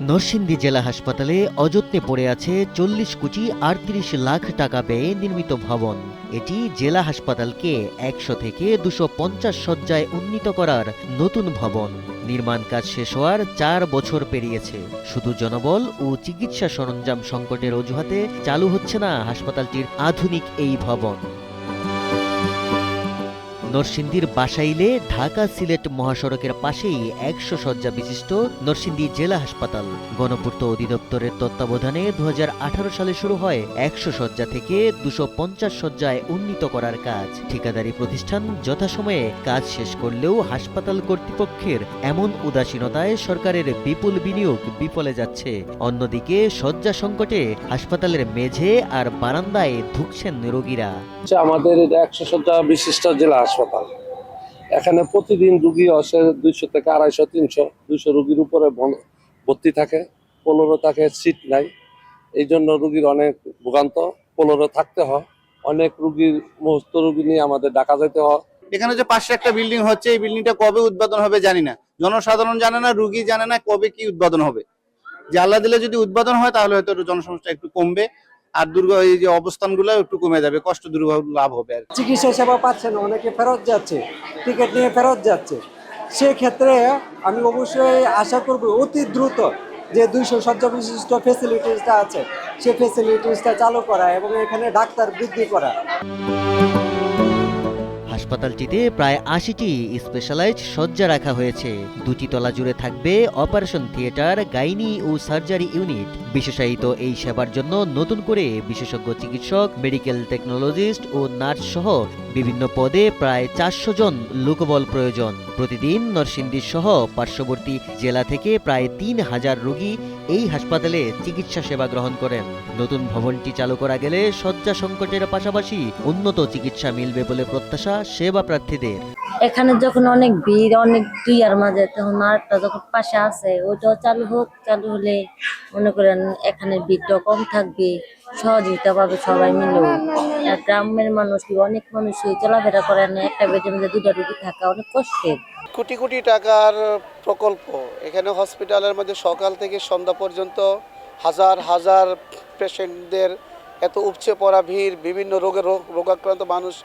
নরসিংদী জেলা হাসপাতালে অযত্নে পড়ে আছে 40 কোটি 38 লাখ টাকা ব্যয়ে নির্মিত ভবন। এটি জেলা হাসপাতালকে 100 থেকে 250 শয্যায় উন্নীত করার নতুন ভবন। নির্মাণ কাজ শেষ হওয়ার 4 বছর পেরিয়েছে। শুধু জনবল ও চিকিৎসা সরঞ্জাম সংকটের অজুহাতে চালু হচ্ছে না হাসপাতালটির আধুনিক এই ভবন। নরসিংদীর বাসাইলে ঢাকা সিলেট মহাসড়কের পাশেই 100 শয্যা বিশিষ্ট নরসিংদী জেলা হাসপাতাল। গণপূর্ত অধিদপ্তরের তত্ত্বাবধানে 2018 সালে শুরু হয় 100 শয্যা থেকে 250 শয্যায় উন্নীত করার কাজ। ঠিকাদারি প্রতিষ্ঠান যথাসময়ে কাজ শেষ করলেও হাসপাতাল কর্তৃপক্ষের এমন উদাসীনতায় সরকারের বিপুল বিনিয়োগ বিফলে যাচ্ছে। অন্যদিকে শয্যা সংকটে হাসপাতালের মেঝে আর বারান্দায় ধুঁকছেন রোগীরা। আমাদের 100 শয্যা বিশিষ্ট জেলা হাসপাতাল, এখানে প্রতিদিন রুগী আসে 200 থেকে 250 300 200 রুগীর উপরে ভর্তি থাকে। 15 থাকে সিট নাই, এই জন্য রুগীর অনেক ভোগান্ত। 15 থাকতে হয়, অনেক রুগীর মুহূর্ত রুগী নিয়ে আমাদের ঢাকা যেতে হয়। এখানে যে পাশে একটা বিল্ডিং হচ্ছে, এই বিল্ডিংটা কবে উদ্বোধন হবে জানি না, জনসাধারণ জানে না, রুগী জানে না কবে কি উদ্বোধন হবে। যে আল্লাহ দিলে যদি উদ্বোধন হয় তাহলে হয়তো জনসমস্যা একটু কমবে, আর এই যে অবস্থানগুলো একটু কমে যাবে, কষ্ট দুর্ভোগ লাভ হবে। আর চিকিৎসা সেবা পাচ্ছে না, অনেকে ফেরত যাচ্ছে, টিকিট নিয়ে ফেরত যাচ্ছে। সেক্ষেত্রে আমি অবশ্যই আশা করব অতি দ্রুত যে 200 শয্যা বিশিষ্ট ফেসিলিটিসটা আছে সেই ফেসিলিটিসটা চালু করা এবং এখানে ডাক্তার বৃদ্ধি করা। হাসপাতালটিতে প্রায় 80টি স্পেশালাইজড শয্যা রাখা হয়েছে। 2টি তলা জুড়ে থাকবে অপারেশন থিয়েটার, গাইনি ও সার্জারি ইউনিট। বিশেষায়িত এই সেবার জন্য নতুন করে বিশেষজ্ঞ চিকিৎসক, মেডিকেল টেকনোলজিস্ট ও নার্স সহ বিভিন্ন পদে প্রায় 400 জন লোকবল প্রয়োজন। প্রতিদিন নরসিংদী সহ পার্শ্ববর্তী জেলা থেকে প্রায় 3000 রোগী এই হাসপাতালে চিকিৎসা সেবা গ্রহণ করেন। নতুন ভবনটি চালু করা গেলে শয্যা সংকটের পাশাপাশি উন্নত চিকিৎসা মিলবে বলে প্রত্যাশা সেবা প্রার্থীদের। এখানে যখন অনেক ভিড়, অনেক দুইয়ার মাঝে, তখন আরেকটা যখন পাশে আছে ওইটাও চালু হোক। চালু হলে মনে করেন এখানে ভিড়টা কম থাকবে, সহযোগিতা পাবে সবাই মিলে। গ্রামের মানুষ অনেক মানুষই চলাফেরা করে না, একটা বেডের মধ্যে 2টা রুগী থাকা অনেক কষ্টের। কোটি কোটি টাকার প্রকল্প। এখানে হসপিটালের মধ্যে সকাল থেকে সন্ধ্যা পর্যন্ত হাজার হাজার পেশেন্টদের এত উপচে পড়া ভিড়, বিভিন্ন রোগাক্রান্ত মানুষ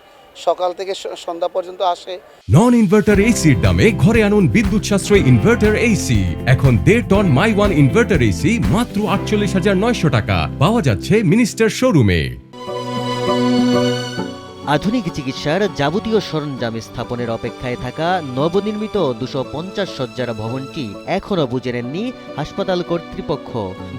সকাল থেকে সন্ধ্যা পর্যন্ত আসে। নন ইনভার্টার এসির দামে ঘরে আনুন বিদ্যুৎ সাশ্রয়ী ইনভার্টার এসি। এখন 1.5 ton my one inverter AC মাত্র 48,900 টাকা পাওয়া যাচ্ছে মিনিস্টার শোরুমে। আধুনিক চিকিৎসার যাবতীয় সরঞ্জাম স্থাপনের অপেক্ষায় থাকা নবনির্মিত 250 শয্যার ভবনটি এখনও বুঝে নেননি হাসপাতাল কর্তৃপক্ষ।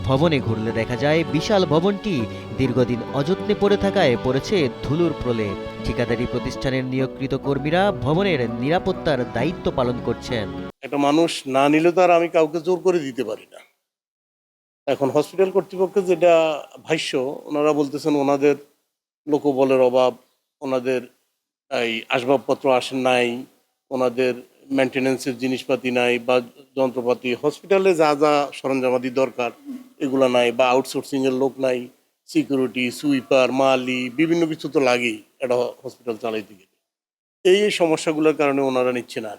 ভবনে ঘুরলে দেখা যায় বিশাল ভবনটি দীর্ঘদিন অযত্নে পড়ে থাকায় পড়েছে ধুলোর প্রলেপ। ঠিকাদারি প্রতিষ্ঠানের নিয়োগকৃত কর্মীরা ভবনের নিরাপত্তার দায়িত্ব পালন করছেন। একটা মানুষ না নিলে তো আর আমি কাউকে জোর করে দিতে পারি না। এখন হসপিটাল কর্তৃপক্ষ যেটা ভাষ্য, ওনারা বলতেছেন ওনাদের লোকবলের অভাব, ওনাদের এই আসবাবপত্র আসেন নাই, ওনাদের মেনটেন্যান্সের জিনিসপাতি নাই বা যন্ত্রপাতি, হসপিটালে যা যা সরঞ্জামাদি দরকার এগুলো নাই, বা আউটসোর্সিংয়ের লোক নাই, সিকিউরিটি, সুইপার, মালি, বিভিন্ন কিছু তো লাগেই একটা হসপিটাল চালাইতে গেলে। এই সমস্যাগুলোর কারণে ওনারা নিচ্ছে না।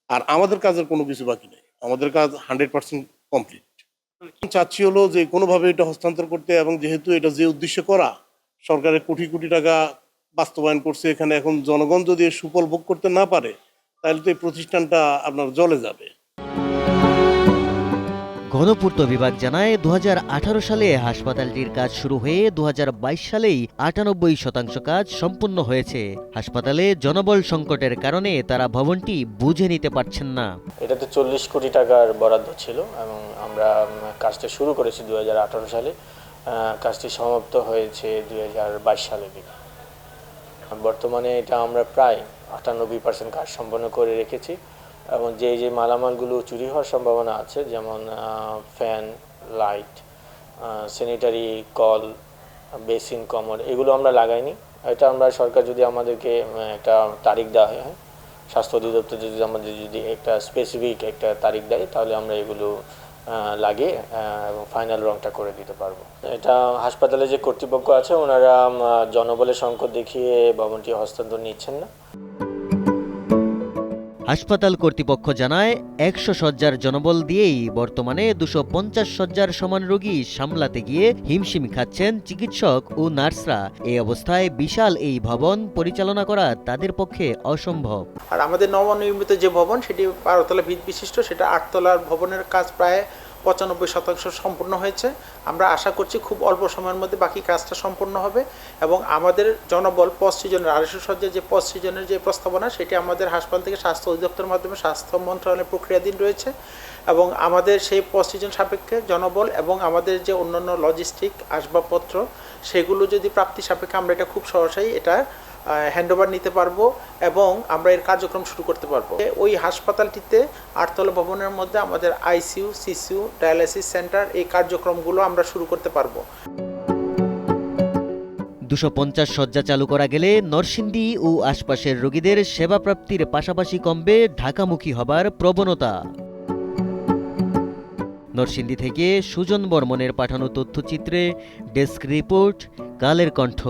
আর আমাদের কাজের কোনো কিছু বাকি নেই, আমাদের কাজ 100% কমপ্লিট। চাচ্ছি হলো যে কোনোভাবে এটা হস্তান্তর করতে, এবং যেহেতু এটা যে উদ্দেশ্যে করা, সরকারের কোটি কোটি টাকা বাস্তবায়ন করছে এখানে, এখন জনগণ যদি সুফল ভোগ করতে না পারে তাহলে তো এই প্রতিষ্ঠানটা আপনার জ্বলে যাবে। গণপূর্ত বিভাগ জানায় 2018 সালে হাসপাতালটির কাজ শুরু হয়ে 2022 সালেই 98% কাজ সম্পূর্ণ হয়েছে। হাসপাতালে জনবল সংকটের কারণে তারা ভবনটি বুঝে নিতে পারছেন না। এটাতে 40 কোটি টাকার বরাদ্দ ছিল এবং আমরা কাজটা শুরু করেছি 2018 সালে। কাজটি সমাপ্ত হয়েছে 2022 সালের দিকে। বর্তমানে এটা আমরা প্রায় 98% কাজ সম্পন্ন করে রেখেছি, এবং যে মালামালগুলো চুরি হওয়ার সম্ভাবনা আছে, যেমন fan, light, sanitary call, basin, commode, এগুলো আমরা লাগাইনি। এটা আমরা সরকার যদি আমাদেরকে একটা তারিখ দেওয়া হয়, স্বাস্থ্য অধিদপ্তর যদি আমাদের যদি একটা স্পেসিফিক একটা তারিখ দেয়, তাহলে আমরা এগুলো লাগিয়ে এবং ফাইনাল রংটা করে দিতে পারবো। এটা হাসপাতালে যে কর্তৃপক্ষ আছে ওনারা জনবলের সংকট দেখিয়ে ভবনটি হস্তান্তর নিচ্ছেন না। হাসপাতাল কর্তৃপক্ষ জানায় ১০০ শয্যার জনবল দিয়েই বর্তমানে ২৫০ শয্যার সমান রোগী সামলাতে গিয়ে হিমশিম খাচ্ছেন চিকিৎসক ও নার্সরা। এই অবস্থায় বিশাল এই ভবন পরিচালনা করা তাদের পক্ষে অসম্ভব। আর আমাদের নবনির্মিত যে ভবন সেটি ১২ তলা ভিত বিশিষ্ট, সেটা ৮ তলার ভবনের কাজ প্রায় ৯৫% সম্পূর্ণ হয়েছে। আমরা আশা করছি খুব অল্প সময়ের মধ্যে বাকি কাজটা সম্পূর্ণ হবে এবং আমাদের জনবল পোস্ট সিজনের ২৫০ শয্যার যে পোস্ট সিজনের যে প্রস্তাবনা সেটি আমাদের হাসপাতাল থেকে স্বাস্থ্য অধিদপ্তরের মাধ্যমে স্বাস্থ্য মন্ত্রণালয়ের প্রক্রিয়াধীন রয়েছে এবং আমাদের সেই পোস্ট সিজন সাপেক্ষে জনবল এবং আমাদের যে অন্যান্য লজিস্টিক আসবাবপত্র সেগুলো যদি প্রাপ্তি সাপেক্ষে আমরা এটা খুব সহসাই এটা হ্যান্ডওভার নিতে পারবো এবং আমরা এর কার্যক্রম শুরু করতে পারবো। ওই হাসপাতালটিতে ৮ তলা ভবনের মধ্যে আমাদের আইসিইউ, সিসিইউ, ডায়ালাইসিস সেন্টার এই কার্যক্রমগুলো আমরা শুরু করতে পারবো। ২৫০ শয্যা চালু করা গেলে নরসিংদী ও আশপাশের রোগীদের সেবা প্রাপ্তির পাশাপাশি কমবে ঢাকামুখী হবার প্রবণতা। নরসিংদী থেকে সুজন বর্মনের পাঠানো তথ্যচিত্রে ডেস্ক রিপোর্ট, কালের কণ্ঠ।